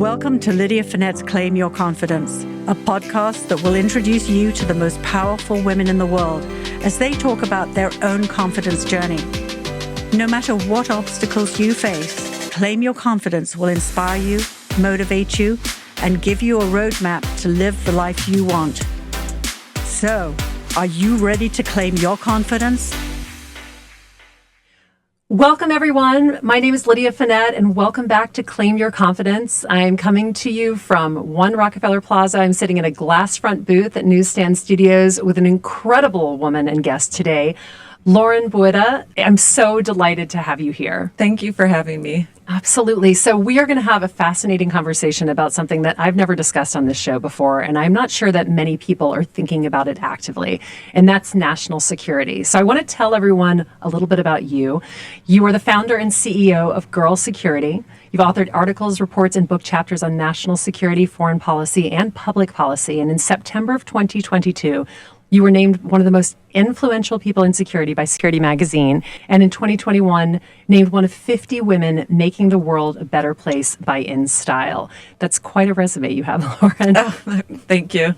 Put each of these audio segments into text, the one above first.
Welcome to Lydia Fenet's Claim Your Confidence, a podcast that will introduce you to the most powerful women in the world as they talk about their own confidence journey. No matter what obstacles you face, Claim Your Confidence will inspire you, motivate you, and give you a roadmap to live the life you want. So, are you ready to claim your confidence? Welcome, everyone. My name is Lydia Fenet, and welcome back to Claim Your Confidence. I am coming to you from One Rockefeller Plaza. I'm sitting in a glass front booth at Newsstand Studios with an incredible woman and guest today, Lauren Buitta. I'm so delighted to have you here. Thank you for having me. Absolutely. So we are going to have a fascinating conversation about something that I've never discussed on this show before, and I'm not sure that many people are thinking about it actively, and that's national security. So I want to tell everyone a little bit about you. You are the founder and CEO of Girl Security. You've authored articles, reports, and book chapters on national security, foreign policy, and public policy. And in September of 2022, you were named one of the most influential people in security by Security Magazine, and in 2021, named one of 50 women making the world a better place by InStyle. That's quite a resume you have, Lauren. Oh, thank you.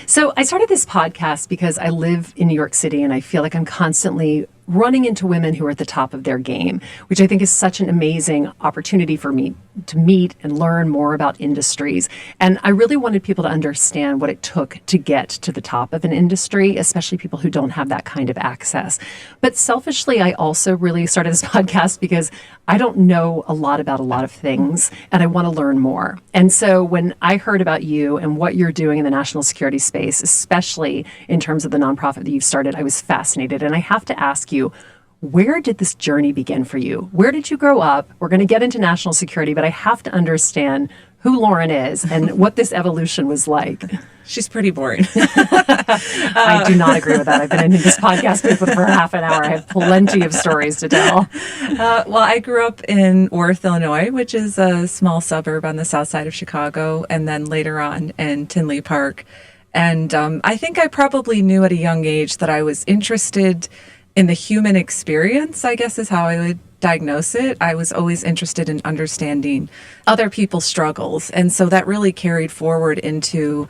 So I started this podcast because I live in New York City, and I feel like I'm constantly running into women who are at the top of their game, which I think is such an amazing opportunity for me to meet and learn more about industries. And I really wanted people to understand what it took to get to the top of an industry, especially people who don't have that kind of access. But selfishly, I also really started this podcast because I don't know a lot about a lot of things, and I want to learn more. And so when I heard about you and what you're doing in the national security space, especially in terms of the nonprofit that you've started, I was fascinated. And I have to ask you, where did this journey begin for you? Where did you grow up? We're going to get into national security, but I have to understand who Lauren is and what this evolution was like. She's pretty boring. I do not agree with that. I've been in this podcast booth for half an hour. I have plenty of stories to tell. Well, I grew up in Worth, Illinois, which is a small suburb on the south side of Chicago, and then later on in Tinley Park. And I think I probably knew at a young age that I was interested in the human experience, I guess is how I would diagnose it. I was always interested in understanding other people's struggles. And so that really carried forward into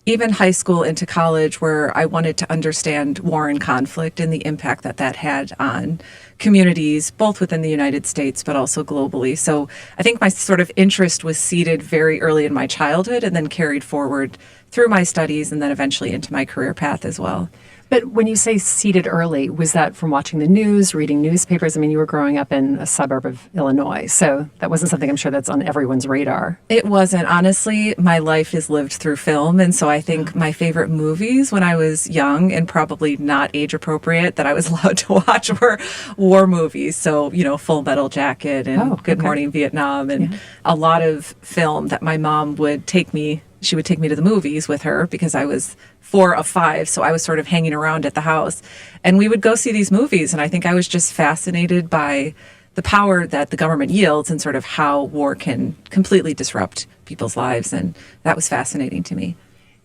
even high school, into college, where I wanted to understand war and conflict and the impact that that had on communities, both within the United States, but also globally. So I think my sort of interest was seeded very early in my childhood and then carried forward through my studies and then eventually into my career path as well. But when you say seeded early, was that from watching the news, reading newspapers? I mean, you were growing up in a suburb of Illinois, so that wasn't something I'm sure that's on everyone's radar. It wasn't. Honestly, my life is lived through film, and so I think my favorite movies when I was young and probably not age appropriate that I was allowed to watch were war movies. So, you know, Full Metal Jacket and Good Morning Vietnam, and a lot of film that my mom would take me. She would take me to the movies with her because I was 4 of 5, so I was sort of hanging around at the house. And we would go see these movies, and I think I was just fascinated by the power that the government yields and sort of how war can completely disrupt people's lives, and that was fascinating to me.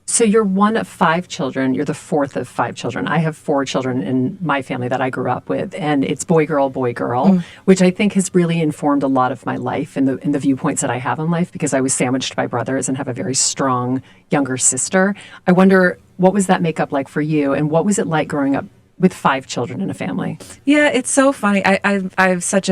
So you're one of 5 children. You're the 4th of 5 children. I have 4 children in my family that I grew up with, and it's boy, girl, which I think has really informed a lot of my life and the viewpoints that I have on life because I was sandwiched by brothers and have a very strong younger sister. I wonder, what was that makeup like for you, and what was it like growing up with 5 children in a family? Yeah, it's so funny. I have such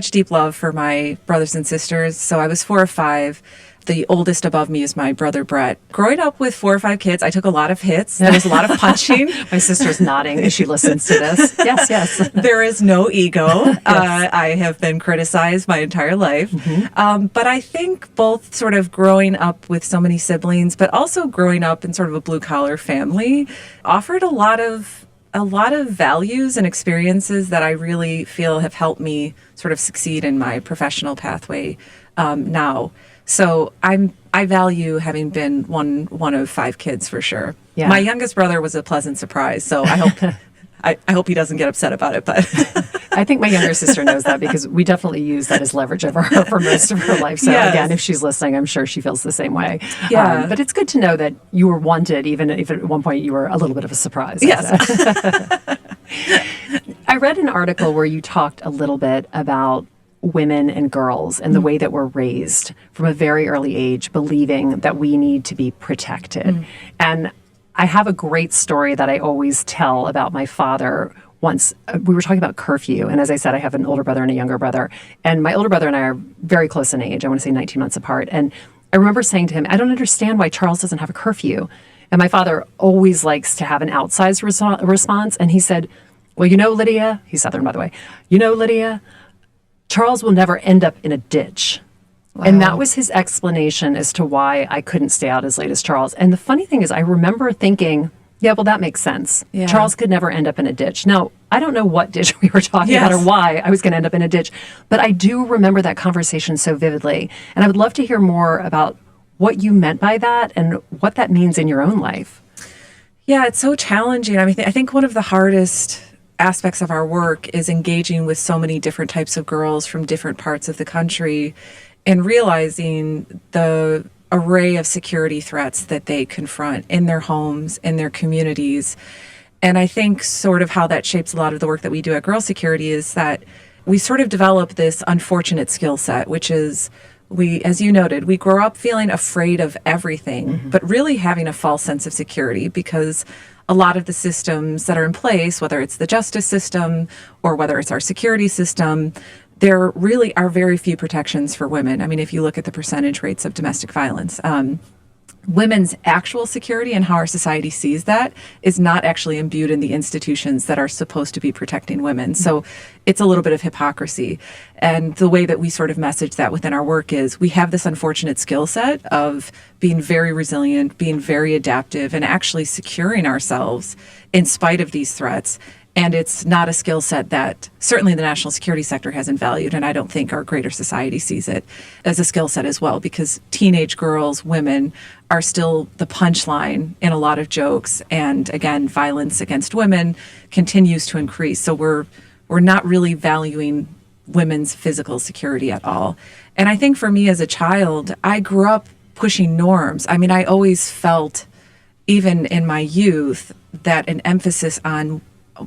deep love for my brothers and sisters. So I was 4 of 5. The oldest above me is my brother, Brett. Growing up with 4 or 5 kids, I took a lot of hits. There was a lot of punching. My sister's nodding as she listens to this. Yes. There is no ego. Yes. I have been criticized my entire life. Mm-hmm. But I think both sort of growing up with so many siblings, but also growing up in sort of a blue-collar family, offered a lot of values and experiences that I really feel have helped me sort of succeed in my professional pathway now. So I value having been one of 5 kids for sure. Yeah. My youngest brother was a pleasant surprise, so I hope he doesn't get upset about it. But I think my younger sister knows that because we definitely use that as leverage over her for most of her life. So again, if she's listening, I'm sure she feels the same way. Yeah. But it's good to know that you were wanted, even if at one point you were a little bit of a surprise. Yes. I read an article where you talked a little bit about women and girls and the way that we're raised from a very early age, believing that we need to be protected. And I have a great story that I always tell about my father. Once we were talking about curfew, and as I said, I have an older brother and a younger brother, and my older brother and I are very close in age. I want to say 19 months apart. And I remember saying to him, I don't understand why Charles doesn't have a curfew. And my father always likes to have an outsized response. And he said, well, you know, Lydia, he's Southern, by the way, you know, Lydia, Charles will never end up in a ditch. Wow. And that was his explanation as to why I couldn't stay out as late as Charles. And the funny thing is, I remember thinking, yeah, well, that makes sense. Yeah. Charles could never end up in a ditch. Now, I don't know what ditch we were talking about or why I was going to end up in a ditch, but I do remember that conversation so vividly. And I would love to hear more about what you meant by that and what that means in your own life. Yeah, it's so challenging. I mean, I think one of the hardest aspects of our work is engaging with so many different types of girls from different parts of the country and realizing the array of security threats that they confront in their homes, in their communities. And I think sort of how that shapes a lot of the work that we do at Girl Security is that we sort of develop this unfortunate skill set, which is we, as you noted, we grow up feeling afraid of everything, but really having a false sense of security because a lot of the systems that are in place, whether it's the justice system or whether it's our security system, there really are very few protections for women. I mean, if you look at the percentage rates of domestic violence, women's actual security and how our society sees that is not actually imbued in the institutions that are supposed to be protecting women. So it's a little bit of hypocrisy. And the way that we sort of message that within our work is we have this unfortunate skill set of being very resilient, being very adaptive, and actually securing ourselves in spite of these threats. And it's not a skill set that certainly the national security sector hasn't valued, and I don't think our greater society sees it as a skill set as well, because teenage girls, women, are still the punchline in a lot of jokes. And again, violence against women continues to increase. So we're not really valuing women's physical security at all. And I think for me as a child, I grew up pushing norms. I mean, I always felt, even in my youth, that an emphasis on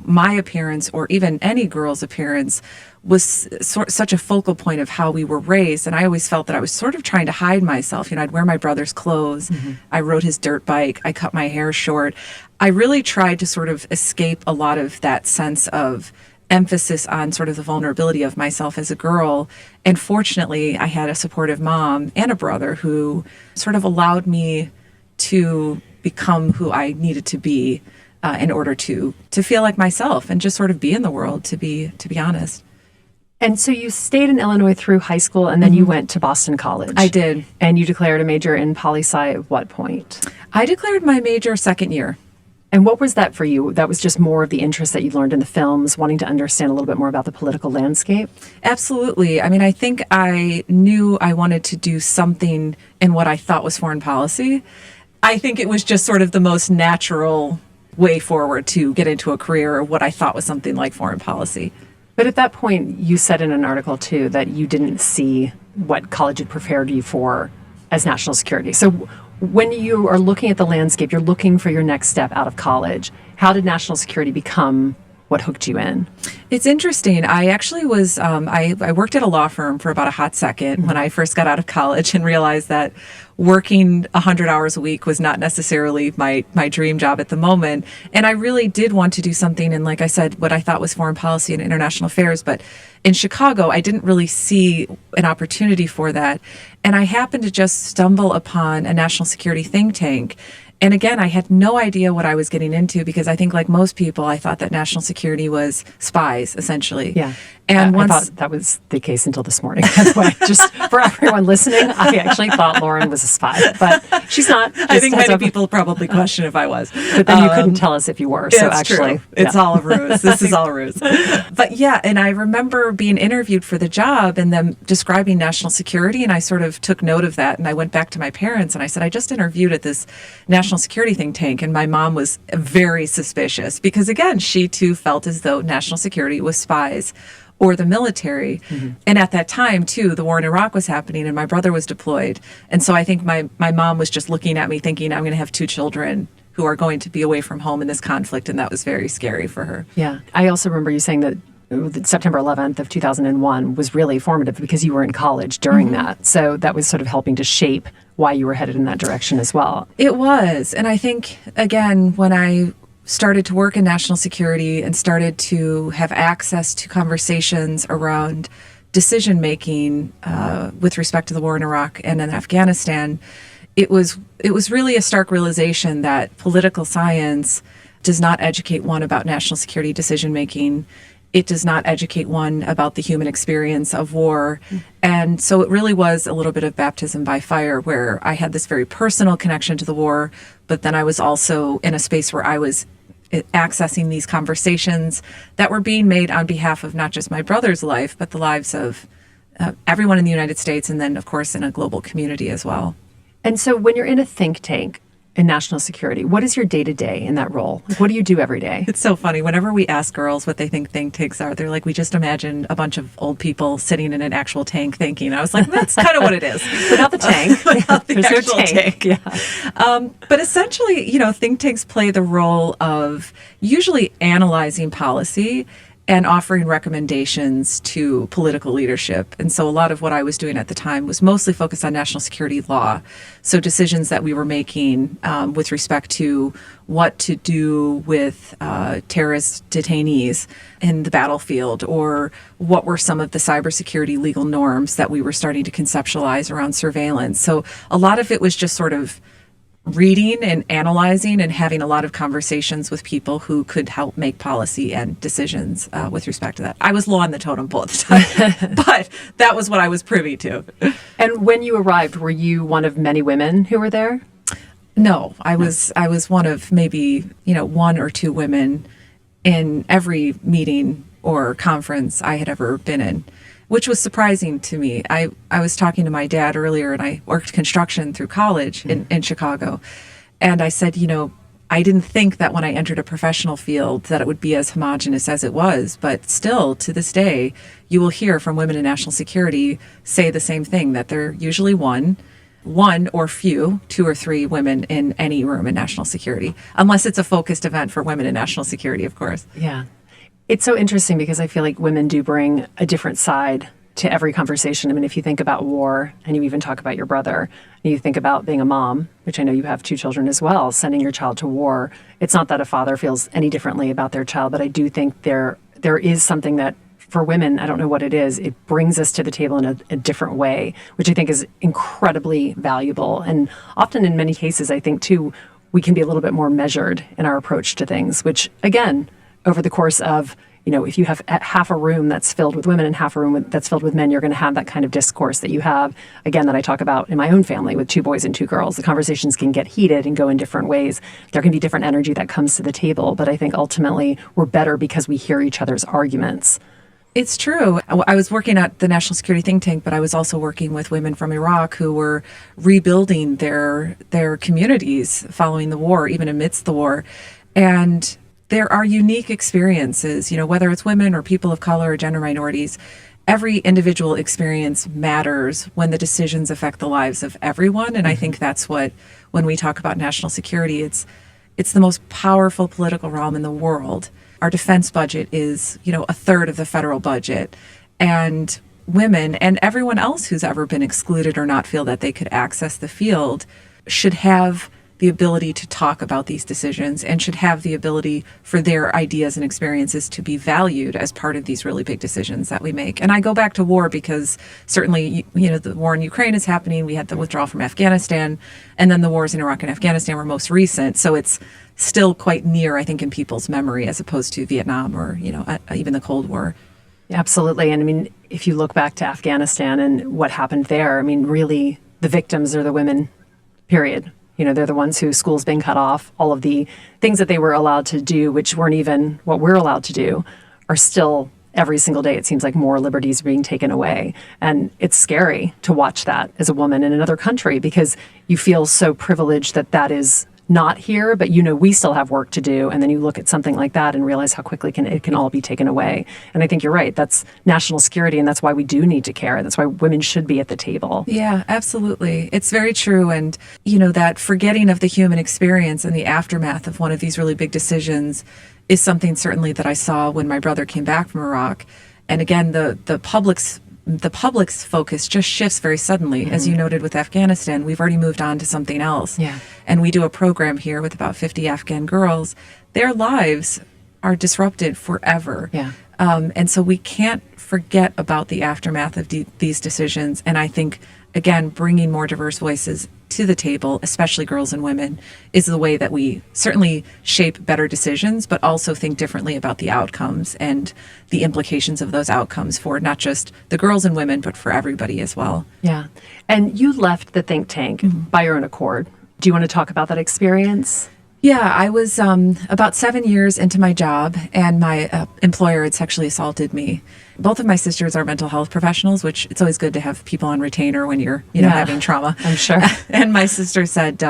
my appearance or even any girl's appearance was such a focal point of how we were raised. And I always felt that I was sort of trying to hide myself. You know, I'd wear my brother's clothes. I rode his dirt bike. I cut my hair short. I really tried to sort of escape a lot of that sense of emphasis on sort of the vulnerability of myself as a girl. And fortunately, I had a supportive mom and a brother who sort of allowed me to become who I needed to be in order to feel like myself and just sort of be in the world, to be honest. And so you stayed in Illinois through high school, and then you went to Boston College. I did. And you declared a major in poli-sci at what point? I declared my major second year. And what was that for you? That was just more of the interest that you learned in the films, wanting to understand a little bit more about the political landscape? Absolutely. I mean, I think I knew I wanted to do something in what I thought was foreign policy. I think it was just sort of the most natural way forward to get into a career or what I thought was something like foreign policy. But at that point, you said in an article, too, that you didn't see what college had prepared you for as national security. So when you are looking at the landscape, you're looking for your next step out of college. How did national security become what hooked you in? It's interesting. I actually was, I worked at a law firm for about a hot second when I first got out of college and realized that working 100 hours a week was not necessarily my dream job at the moment. And I really did want to do something in, like I said, what I thought was foreign policy and international affairs. But in Chicago, I didn't really see an opportunity for that. And I happened to just stumble upon a national security think tank. And again, I had no idea what I was getting into because I think, like most people, I thought that national security was spies, essentially. Yeah. And I thought that was the case until this morning. By the way, just for everyone listening, I actually thought Lauren was a spy, but she's not. I think many people probably question if I was. But then you couldn't tell us if you were. So actually, true. It's all a ruse. This is all a ruse. But yeah, and I remember being interviewed for the job and them describing national security, and I sort of took note of that. And I went back to my parents and I said, I just interviewed at this national security think tank. And my mom was very suspicious because, again, she too felt as though national security was spies or the military. And at that time, too, the war in Iraq was happening and my brother was deployed. And so I think my mom was just looking at me thinking, I'm going to have two children who are going to be away from home in this conflict. And that was very scary for her. Yeah. I also remember you saying that September 11th of 2001 was really formative because you were in college during that. So that was sort of helping to shape why you were headed in that direction as well. It was. And I think, again, when I started to work in national security and started to have access to conversations around decision making with respect to the war in Iraq and in Afghanistan, it was really a stark realization that political science does not educate one about national security decision making. It does not educate one about the human experience of war. And so it really was a little bit of baptism by fire, where I had this very personal connection to the war, but then I was also in a space where I was accessing these conversations that were being made on behalf of not just my brother's life, but the lives of everyone in the United States, and then, of course, in a global community as well. And so when you're in a think tank in national security, what is your day-to-day in that role? Like, what do you do every day? It's so funny. Whenever we ask girls what they think tanks are, they're like, we just imagine a bunch of old people sitting in an actual tank thinking. I was like, that's kind of what it is. Without the tank. Without the There's actual no tank. Yeah. But essentially, think tanks play the role of usually analyzing policy and offering recommendations to political leadership. And so a lot of what I was doing at the time was mostly focused on national security law. So decisions that we were making with respect to what to do with terrorist detainees in the battlefield, or what were some of the cybersecurity legal norms that we were starting to conceptualize around surveillance. So a lot of it was just sort of reading and analyzing and having a lot of conversations with people who could help make policy and decisions with respect to that. I was low on the totem pole at the time, but that was what I was privy to. And when you arrived, were you one of many women who were there? No, I was one of maybe, one or two women in every meeting or conference I had ever been in, which was surprising to me. I was talking to my dad earlier, and I worked construction through college in Chicago. And I said, I didn't think that when I entered a professional field that it would be as homogenous as it was. But still, to this day, you will hear from women in national security say the same thing, that they're usually one or few, 2 or 3 women in any room in national security, unless it's a focused event for women in national security, of course. Yeah. It's so interesting because I feel like women do bring a different side to every conversation. I mean, if you think about war, and you even talk about your brother, and you think about being a mom, which I know you have 2 children as well, sending your child to war, it's not that a father feels any differently about their child, but I do think there is something that, for women, I don't know what it is, it brings us to the table in a different way, which I think is incredibly valuable. And often in many cases, I think, too, we can be a little bit more measured in our approach to things, which, again, over the course of, if you have half a room that's filled with women and half a room that's filled with men, you're going to have that kind of discourse that you have, again, that I talk about in my own family with 2 boys and 2 girls. The conversations can get heated and go in different ways. There can be different energy that comes to the table, but I think ultimately we're better because we hear each other's arguments. It's true. I was working at the National Security think tank, but I was also working with women from Iraq who were rebuilding their communities following the war, even amidst the war. And there are unique experiences, whether it's women or people of color or gender minorities. Every individual experience matters when the decisions affect the lives of everyone. And I think that's what, when we talk about national security, it's the most powerful political realm in the world. Our defense budget is, a third of the federal budget. And women and everyone else who's ever been excluded or not feel that they could access the field should have the ability to talk about these decisions, and should have the ability for their ideas and experiences to be valued as part of these really big decisions that we make. And I go back to war because certainly, the war in Ukraine is happening. We had the withdrawal from Afghanistan, and then the wars in Iraq and Afghanistan were most recent. So it's still quite near, I think, in people's memory, as opposed to Vietnam or, even the Cold War. Absolutely. And I mean, if you look back to Afghanistan and what happened there, I mean, really, the victims are the women, period. They're the ones whose schools being cut off, all of the things that they were allowed to do, which weren't even what we're allowed to do, are still every single day. It seems like more liberties are being taken away. And it's scary to watch that as a woman in another country, because you feel so privileged that is not here, but we still have work to do. And then you look at something like that and realize how quickly it can all be taken away. And I think you're right. That's national security, and that's why we do need to care. That's why women should be at the table. Yeah, absolutely. It's very true. And, that forgetting of the human experience and the aftermath of one of these really big decisions is something certainly that I saw when my brother came back from Iraq. And again, the public's focus just shifts very suddenly. As you noted with Afghanistan, we've already moved on to something else. Yeah. And we do a program here with about 50 Afghan girls. Their lives are disrupted forever. Yeah. And so we can't forget about the aftermath of these decisions. And I think, again, bringing more diverse voices to the table, especially girls and women, is the way that we certainly shape better decisions, but also think differently about the outcomes and the implications of those outcomes for not just the girls and women, but for everybody as well. Yeah. And you left the think tank by your own accord. Do you want to talk about that experience? Yeah, I was about 7 years into my job, and my employer had sexually assaulted me. Both of my sisters are mental health professionals, which it's always good to have people on retainer when you're, having trauma. I'm sure. And my sister said,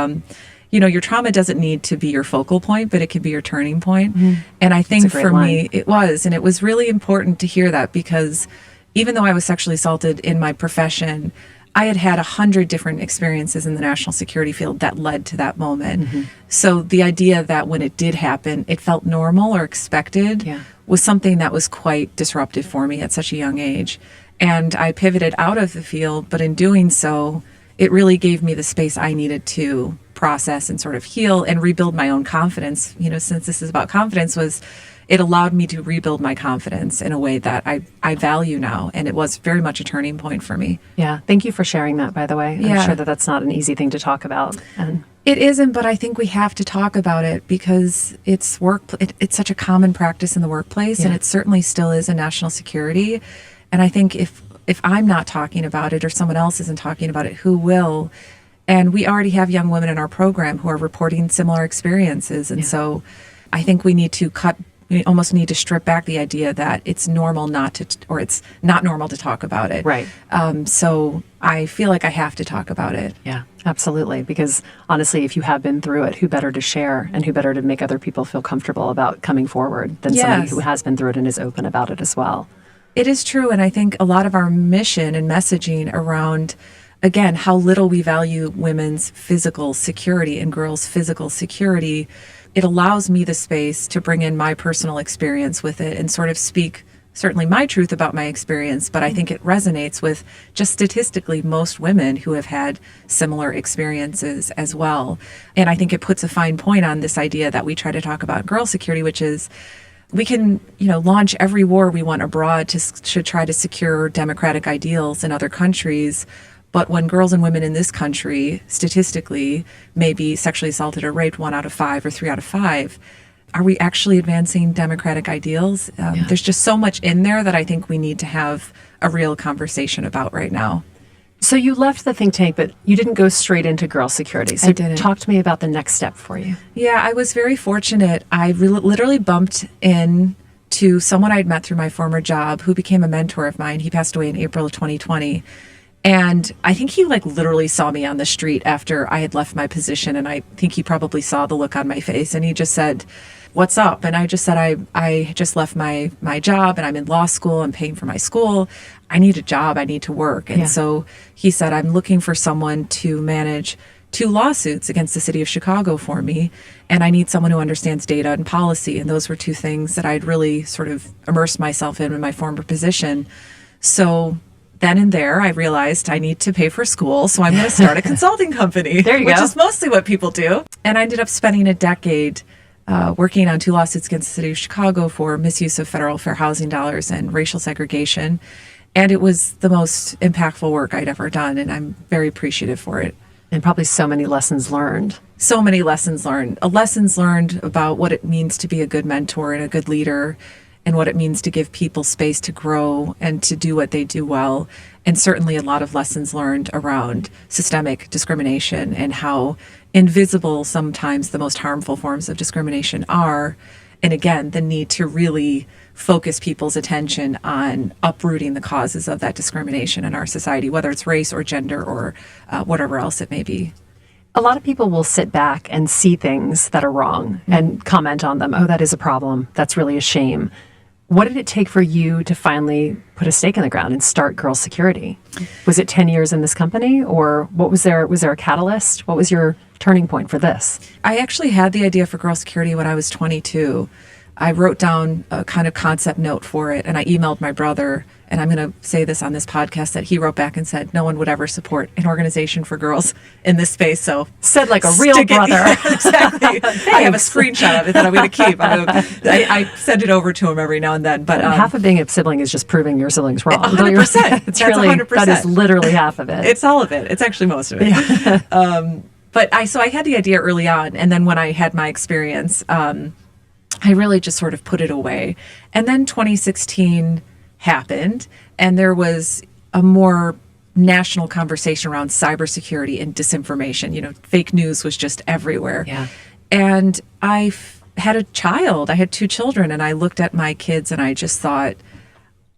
your trauma doesn't need to be your focal point, but it can be your turning point. And I think for me, it was. And it was really important to hear that, because even though I was sexually assaulted in my profession, I had had 100 different experiences in the national security field that led to that moment. So the idea that when it did happen, it felt normal or expected was something that was quite disruptive for me at such a young age. And I pivoted out of the field, but in doing so, it really gave me the space I needed to process and sort of heal and rebuild my own confidence. Since this is about confidence, it allowed me to rebuild my confidence in a way that I value now. And it was very much a turning point for me. Yeah. Thank you for sharing that, by the way. Yeah. I'm sure that that's not an easy thing to talk about. And it isn't, but I think we have to talk about it because it's it's such a common practice in the workplace, and it certainly still is in national security. And I think if I'm not talking about it or someone else isn't talking about it, who will? And we already have young women in our program who are reporting similar experiences. And so I think we almost need to strip back the idea that it's normal it's not normal to talk about it. Right. So I feel like I have to talk about it. Yeah, absolutely. Because honestly, if you have been through it, who better to share and who better to make other people feel comfortable about coming forward than somebody who has been through it and is open about it as well. It is true. And I think a lot of our mission and messaging around, again, how little we value women's physical security and girls' physical security, it allows me the space to bring in my personal experience with it and sort of speak certainly my truth about my experience, but I think it resonates with just statistically most women who have had similar experiences as well. And I think it puts a fine point on this idea that we try to talk about girl security, which is we can, launch every war we want abroad to try to secure democratic ideals in other countries. But when girls and women in this country statistically may be sexually assaulted or raped 1 out of 5 or 3 out of 5, are we actually advancing democratic ideals? There's just so much in there that I think we need to have a real conversation about right now. So you left the think tank, but you didn't go straight into girl security. So I didn't. Talk to me about the next step for you. Yeah, I was very fortunate. I literally bumped into someone I'd met through my former job who became a mentor of mine. He passed away in April of 2020. And I think he literally saw me on the street after I had left my position. And I think he probably saw the look on my face. And he just said, "What's up?" And I just said, I just left my job and I'm in law school. I'm paying for my school. I need a job. I need to work. And so he said, "I'm looking for someone to manage 2 lawsuits against the city of Chicago for me. And I need someone who understands data and policy." And those were 2 things that I'd really sort of immersed myself in my former position. So then and there, I realized I need to pay for school, so I'm going to start a consulting company. There you which go. is mostly what people do. And I ended up spending a decade working on 2 lawsuits against the city of Chicago for misuse of federal fair housing dollars and racial segregation. And it was the most impactful work I'd ever done, and I'm very appreciative for it. And probably so many lessons learned. So many lessons learned. Lessons learned about what it means to be a good mentor and a good leader, and what it means to give people space to grow and to do what they do well. And certainly a lot of lessons learned around systemic discrimination and how invisible sometimes the most harmful forms of discrimination are. And again, the need to really focus people's attention on uprooting the causes of that discrimination in our society, whether it's race or gender or whatever else it may be. A lot of people will sit back and see things that are wrong and comment on them. Oh, that is a problem. That's really a shame. What did it take for you to finally put a stake in the ground and start Girl Security? Was it 10 years in this company, or what was there? Was there a catalyst? What was your turning point for this? I actually had the idea for Girl Security when I was 22. I wrote down a kind of concept note for it, and I emailed my brother. And I'm going to say this on this podcast that he wrote back and said, no one would ever support an organization for girls in this space. So said like a real brother. Exactly. I have a screenshot of it that I'm going to keep. I send it over to him every now and then. But half of being a sibling is just proving your siblings wrong. 100%. It's really 100%. That is literally half of it. It's all of it. It's actually most of it. Yeah. But I had the idea early on, and then when I had my experience, I really just sort of put it away. And then 2016 happened, and there was a more national conversation around cybersecurity and disinformation. Fake news was just everywhere. Yeah. And I had a child. I had 2 children, and I looked at my kids, and I just thought,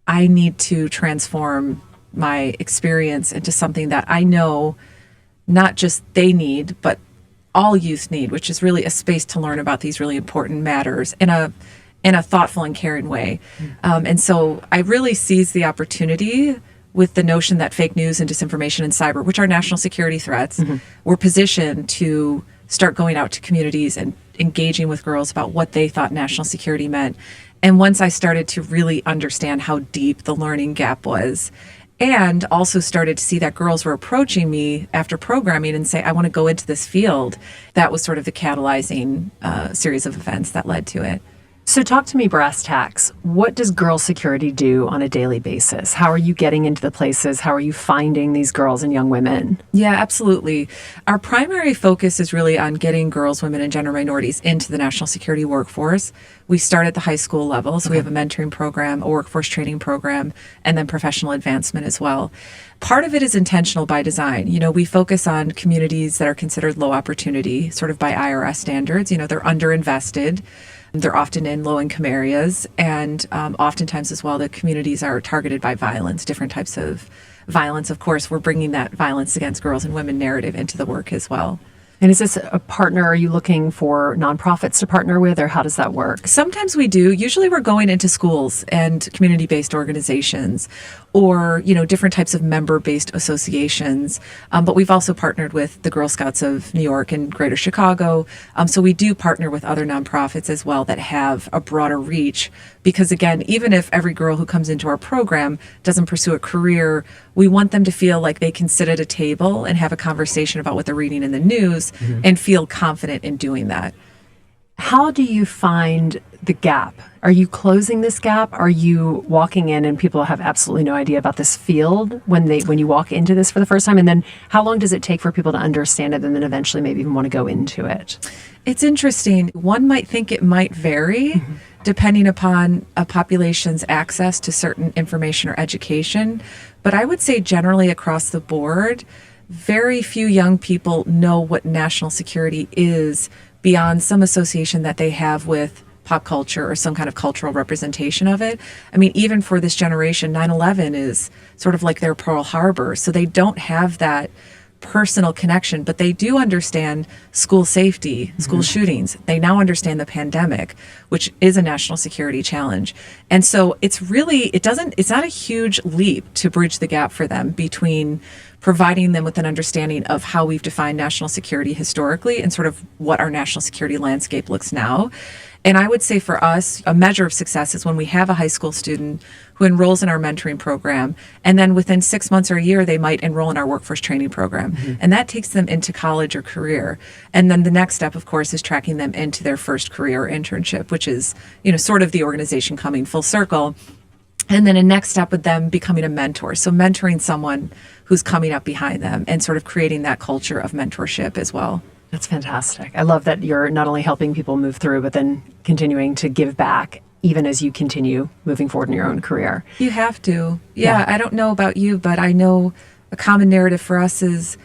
I need to transform my experience into something that I know not just they need, but all youth need, which is really a space to learn about these really important matters in a thoughtful and caring way. And so I really seized the opportunity with the notion that fake news and disinformation and cyber, which are national security threats, were positioned to start going out to communities and engaging with girls about what they thought national security meant. And once I started to really understand how deep the learning gap was, and also started to see that girls were approaching me after programming and say, I want to go into this field, that was sort of the catalyzing series of events that led to it. So talk to me brass tacks. What does girl security do on a daily basis? How are you getting into the places? How are you finding these girls and young women? Yeah, absolutely. Our primary focus is really on getting girls, women, and gender minorities into the national security workforce. We start at the high school level, so we have a mentoring program, a workforce training program, and then professional advancement as well. Part of it is intentional by design. We focus on communities that are considered low opportunity, sort of by IRS standards. They're underinvested. They're often in low-income areas, and oftentimes as well, the communities are targeted by violence, different types of violence. Of course, we're bringing that violence against girls and women narrative into the work as well. And is this a partner? Are you looking for nonprofits to partner with, or how does that work? Sometimes we do. Usually we're going into schools and community-based organizations or, different types of member-based associations. But we've also partnered with the Girl Scouts of New York and Greater Chicago. So we do partner with other nonprofits as well that have a broader reach. Because again, even if every girl who comes into our program doesn't pursue a career, we want them to feel like they can sit at a table and have a conversation about what they're reading in the news and feel confident in doing that. How do you find the gap? Are you closing this gap? Are you walking in and people have absolutely no idea about this field when you walk into this for the first time? And then how long does it take for people to understand it and then eventually maybe even want to go into it? It's interesting. One might think it might vary depending upon a population's access to certain information or education. But I would say generally across the board, very few young people know what national security is beyond some association that they have with pop culture or some kind of cultural representation of it. I mean, even for this generation, 9/11 is sort of like their Pearl Harbor. So they don't have that personal connection, but they do understand school safety, school shootings. They now understand the pandemic, which is a national security challenge. And so it's not a huge leap to bridge the gap for them between providing them with an understanding of how we've defined national security historically and sort of what our national security landscape looks now. And I would say for us, a measure of success is when we have a high school student who enrolls in our mentoring program, and then within 6 months or a year, they might enroll in our workforce training program. And that takes them into college or career. And then the next step, of course, is tracking them into their first career or internship, which is, sort of the organization coming full circle. And then a next step with them becoming a mentor. So mentoring someone who's coming up behind them and sort of creating that culture of mentorship as well. That's fantastic. I love that you're not only helping people move through, but then continuing to give back even as you continue moving forward in your own career. You have to. Yeah. I don't know about you, but I know a common narrative for us is,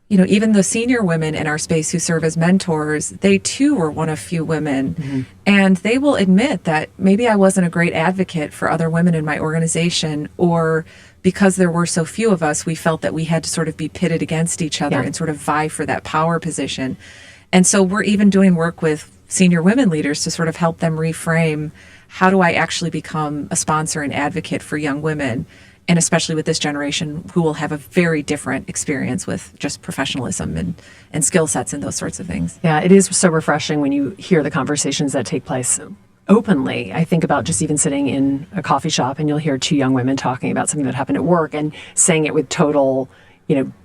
even the senior women in our space who serve as mentors, they too were one of few women. And they will admit that maybe I wasn't a great advocate for other women in my organization, or because there were so few of us, we felt that we had to sort of be pitted against each other and sort of vie for that power position. And so we're even doing work with senior women leaders to sort of help them reframe, how do I actually become a sponsor and advocate for young women? And especially with this generation who will have a very different experience with just professionalism and skill sets and those sorts of things. Yeah, it is so refreshing when you hear the conversations that take place openly. I think about just even sitting in a coffee shop and you'll hear two young women talking about something that happened at work and saying it with total,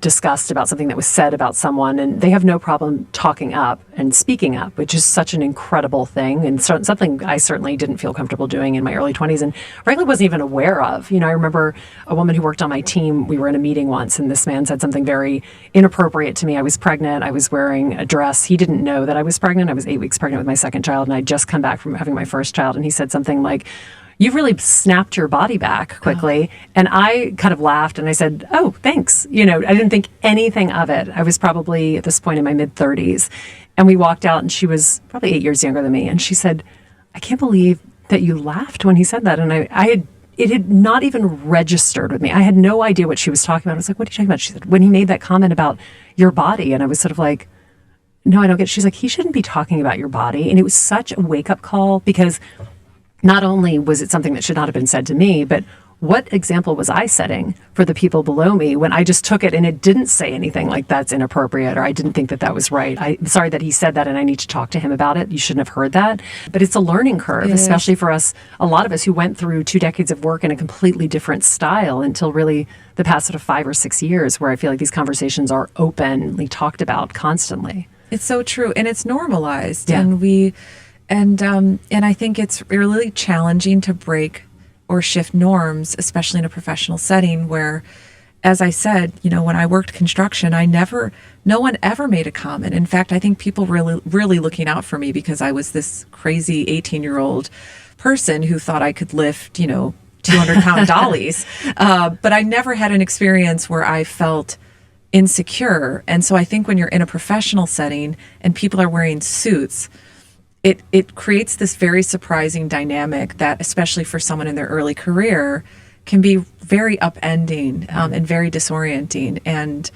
disgust about something that was said about someone. And they have no problem talking up and speaking up, which is such an incredible thing and something I certainly didn't feel comfortable doing in my early 20s and frankly wasn't even aware of. I remember a woman who worked on my team, we were in a meeting once and this man said something very inappropriate to me. I was pregnant. I was wearing a dress. He didn't know that I was pregnant. I was 8 weeks pregnant with my second child and I'd just come back from having my first child. And he said something like, "You've really snapped your body back quickly." Oh. And I kind of laughed and I said, "Oh, thanks." I didn't think anything of it. I was probably at this point in my mid-30s. And we walked out and she was probably 8 years younger than me. And she said, "I can't believe that you laughed when he said that." And it had not even registered with me. I had no idea what she was talking about. I was like, "What are you talking about?" She said, "When he made that comment about your body." And I was sort of like, "No, I don't get it." She's like, "He shouldn't be talking about your body." And it was such a wake-up call because not only was it something that should not have been said to me, but what example was I setting for the people below me when I just took it and it didn't say anything like that's inappropriate or I didn't think that that was right. I'm sorry that he said that and I need to talk to him about it. You shouldn't have heard that. But it's a learning curve, especially for us, a lot of us who went through 2 decades of work in a completely different style until really the past sort of 5 or 6 years where I feel like these conversations are openly talked about constantly. It's so true. And it's normalized. Yeah. And I think it's really challenging to break or shift norms, especially in a professional setting where, as I said, when I worked construction, no one ever made a comment. In fact, I think people were really looking out for me because I was this crazy 18-year-old person who thought I could lift, 200-pound dollies. But I never had an experience where I felt insecure. And so I think when you're in a professional setting and people are wearing suits, it creates this very surprising dynamic that, especially for someone in their early career, can be very upending and very disorienting. And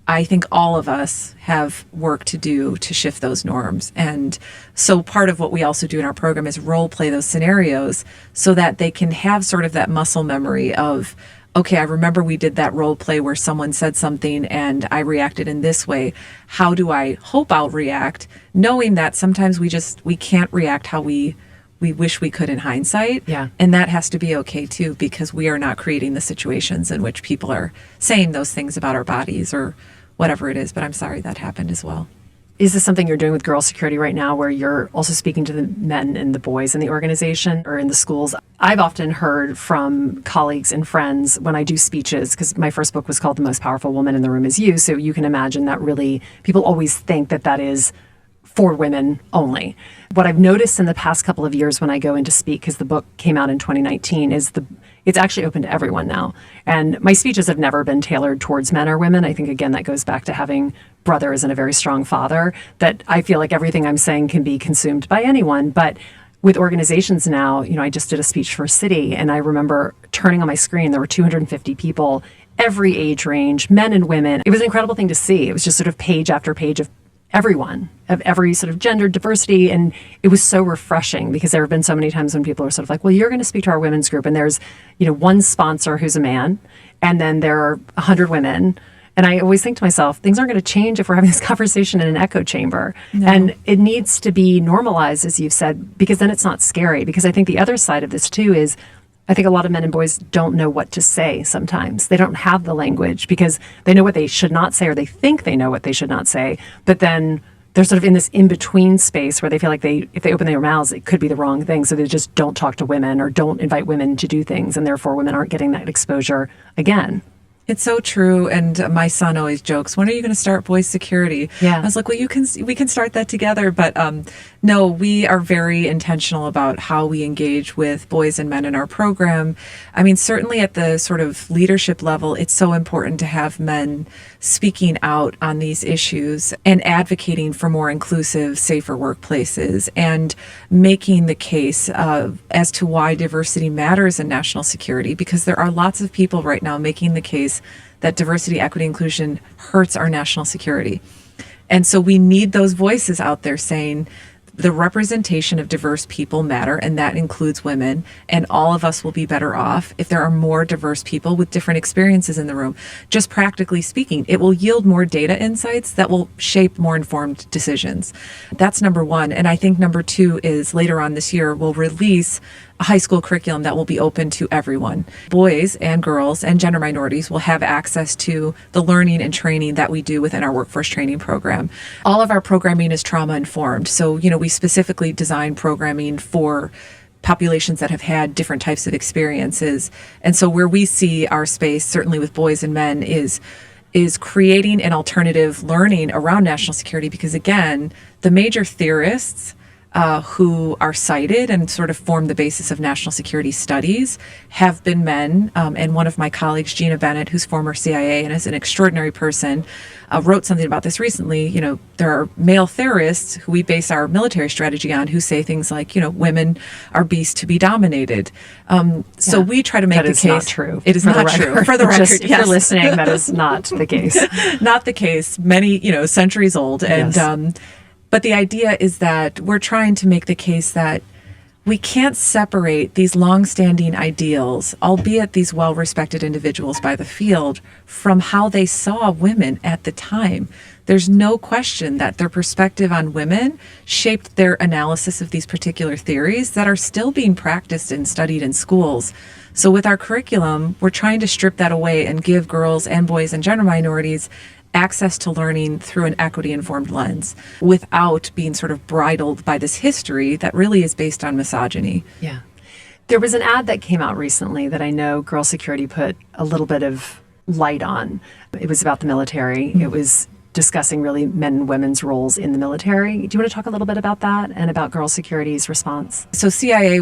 I think all of us have work to do to shift those norms. And so part of what we also do in our program is role play those scenarios so that they can have sort of that muscle memory of, okay, I remember we did that role play where someone said something and I reacted in this way. How do I hope I'll react? Knowing that sometimes we can't react how we wish we could in hindsight. Yeah. And that has to be okay too, because we are not creating the situations in which people are saying those things about our bodies or whatever it is. But I'm sorry that happened as well. Is this something you're doing with Girl Security right now where you're also speaking to the men and the boys in the organization or in the schools? I've often heard from colleagues and friends when I do speeches, because my first book was called The Most Powerful Woman in the Room Is You. So you can imagine that really people always think that that is for women only. What I've noticed in the past couple of years when I go in to speak, because the book came out in 2019, is it's actually open to everyone now. And my speeches have never been tailored towards men or women. I think, again, that goes back to having brothers and a very strong father, that I feel like everything I'm saying can be consumed by anyone. But with organizations now, I just did a speech for a city, and I remember turning on my screen, there were 250 people, every age range, men and women. It was an incredible thing to see. It was just sort of page after page of everyone, of every sort of gender diversity. And it was so refreshing because there have been so many times when people are sort of like, well, you're going to speak to our women's group. And there's, one sponsor who's a man, and then there are 100 women. And I always think to myself, things aren't going to change if we're having this conversation in an echo chamber. No. And it needs to be normalized, as you've said, because then it's not scary. Because I think the other side of this too is, I think a lot of men and boys don't know what to say sometimes. They don't have the language because they know what they should not say, or they think they know what they should not say. But then they're sort of in this in-between space where they feel like if they open their mouths, it could be the wrong thing. So they just don't talk to women or don't invite women to do things. And therefore, women aren't getting that exposure again. It's so true. And my son always jokes, when are you going to start boys security? Yeah. I was like, well, we can start that together. But no, we are very intentional about how we engage with boys and men in our program. I mean, certainly at the sort of leadership level, it's so important to have men speaking out on these issues and advocating for more inclusive, safer workplaces and making the case as to why diversity matters in national security, because there are lots of people right now making the case that diversity, equity, inclusion hurts our national security. And so we need those voices out there saying, the representation of diverse people matter, and that includes women, and all of us will be better off if there are more diverse people with different experiences in the room. Just practically speaking, it will yield more data insights that will shape more informed decisions. That's number one. And I think number two is later on this year, we'll release a high school curriculum that will be open to everyone. Boys and girls and gender minorities will have access to the learning and training that we do within our workforce training program. All of our programming is trauma informed. So, we specifically design programming for populations that have had different types of experiences. And so where we see our space, certainly with boys and men, is creating an alternative learning around national security, because again, the major theorists who are cited and sort of form the basis of national security studies have been men. And one of my colleagues, Gina Bennett, who's former CIA and is an extraordinary person, wrote something about this recently. There are male theorists who we base our military strategy on who say things like, women are beasts to be dominated. So we try to make the case. That is not true. It is not true. For the record, just, if you're listening, that is not the case. Not the case. Many, centuries old. And, Yes. But the idea is that we're trying to make the case that we can't separate these long-standing ideals, albeit these well-respected individuals by the field, from how they saw women at the time. There's no question that their perspective on women shaped their analysis of these particular theories that are still being practiced and studied in schools. So with our curriculum, we're trying to strip that away and give girls and boys and gender minorities access to learning through an equity-informed lens without being sort of bridled by this history that really is based on misogyny. Yeah. There was an ad that came out recently that I know Girl Security put a little bit of light on. It was about the military. Mm-hmm. It was discussing really men and women's roles in the military. Do you want to talk a little bit about that and about Girl Security's response? So CIA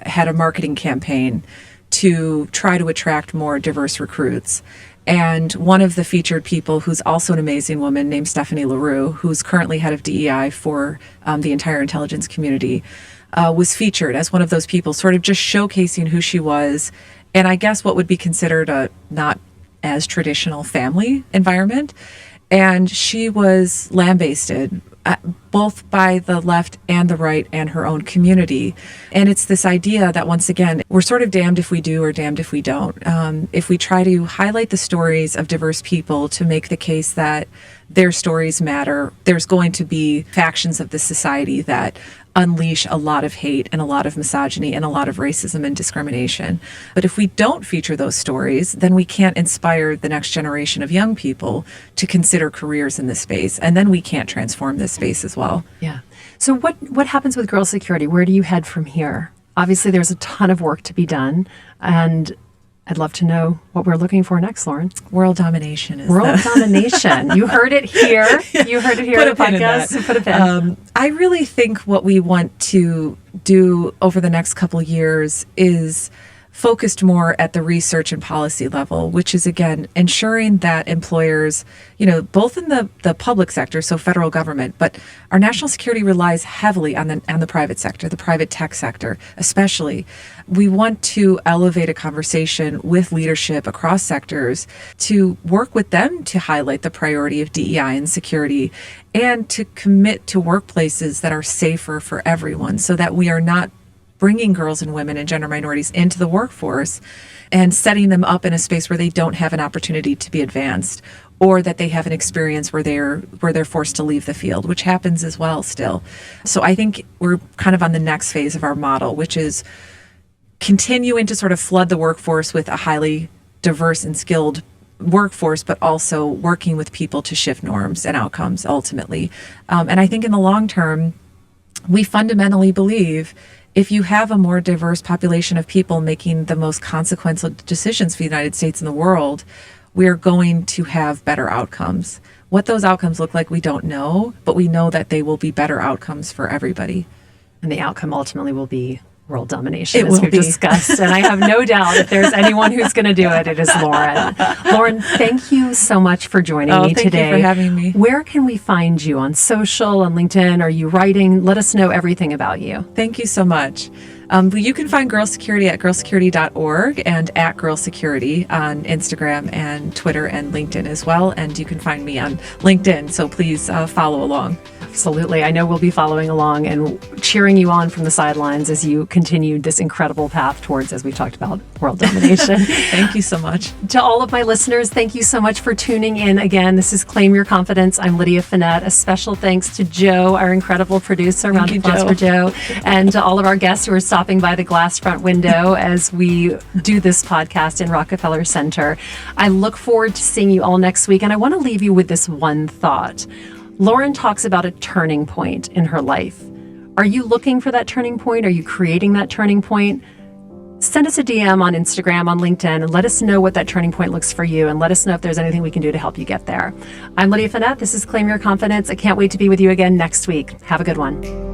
had a marketing campaign to try to attract more diverse recruits. And one of the featured people, who's also an amazing woman named Stephanie LaRue, who's currently head of DEI for the entire intelligence community, was featured as one of those people, sort of just showcasing who she was. And I guess what would be considered a not as traditional family environment. And she was lambasted both by the left and the right and her own community. And it's this idea that, once again, we're sort of damned if we do or damned if we don't. If we try to highlight the stories of diverse people to make the case that their stories matter, there's going to be factions of the society that unleash a lot of hate and a lot of misogyny and a lot of racism and discrimination. But if we don't feature those stories, then we can't inspire the next generation of young people to consider careers in this space. And then we can't transform this space as well. Yeah. So what happens with Girl Security? Where do you head from here? Obviously, there's a ton of work to be done. And I'd love to know what we're looking for next, Lauren. World domination is World domination. You heard it here. You heard it here on the podcast. Put a pin. I really think what we want to do over the next couple of years is focused more at the research and policy level, which is, again, ensuring that employers, both in the public sector, so federal government, but our national security relies heavily on the private sector, the private tech sector, especially. We want to elevate a conversation with leadership across sectors to work with them to highlight the priority of DEI and security, and to commit to workplaces that are safer for everyone, so that we are not bringing girls and women and gender minorities into the workforce and setting them up in a space where they don't have an opportunity to be advanced, or that they have an experience where they're forced to leave the field, which happens as well still. So I think we're kind of on the next phase of our model, which is continuing to sort of flood the workforce with a highly diverse and skilled workforce, but also working with people to shift norms and outcomes ultimately. And I think in the long term, we fundamentally believe if you have a more diverse population of people making the most consequential decisions for the United States and the world, we are going to have better outcomes. What those outcomes look like, we don't know, but we know that they will be better outcomes for everybody. And the outcome ultimately will be world domination, It as will we've be. discussed. And I have no doubt if there's anyone who's going to do it, it is Lauren. Lauren, thank you so much for joining me today. Thank you for having me. Where can we find you? On social, on LinkedIn? Are you writing? Let us know everything about you. Thank you so much. You can find Girl Security at girlsecurity.org and at Girl Security on Instagram and Twitter and LinkedIn as well. And you can find me on LinkedIn, so please follow along. Absolutely. I know we'll be following along and cheering you on from the sidelines as you continue this incredible path towards, as we've talked about, world domination. Thank you so much. To all of my listeners, thank you so much for tuning in. Again, this is Claim Your Confidence. I'm Lydia Fenet. A special thanks to Joe, our incredible producer. Round of applause for Joe. And to all of our guests who are stopping by the glass front window as we do this podcast in Rockefeller Center. I look forward to seeing you all next week. And I want to leave you with this one thought. Lauren talks about a turning point in her life. Are you looking for that turning point? Are you creating that turning point? Send us a DM on Instagram, on LinkedIn, and let us know what that turning point looks for you, and let us know if there's anything we can do to help you get there. I'm Lydia Fenet. This is Claim Your Confidence. I can't wait to be with you again next week. Have a good one.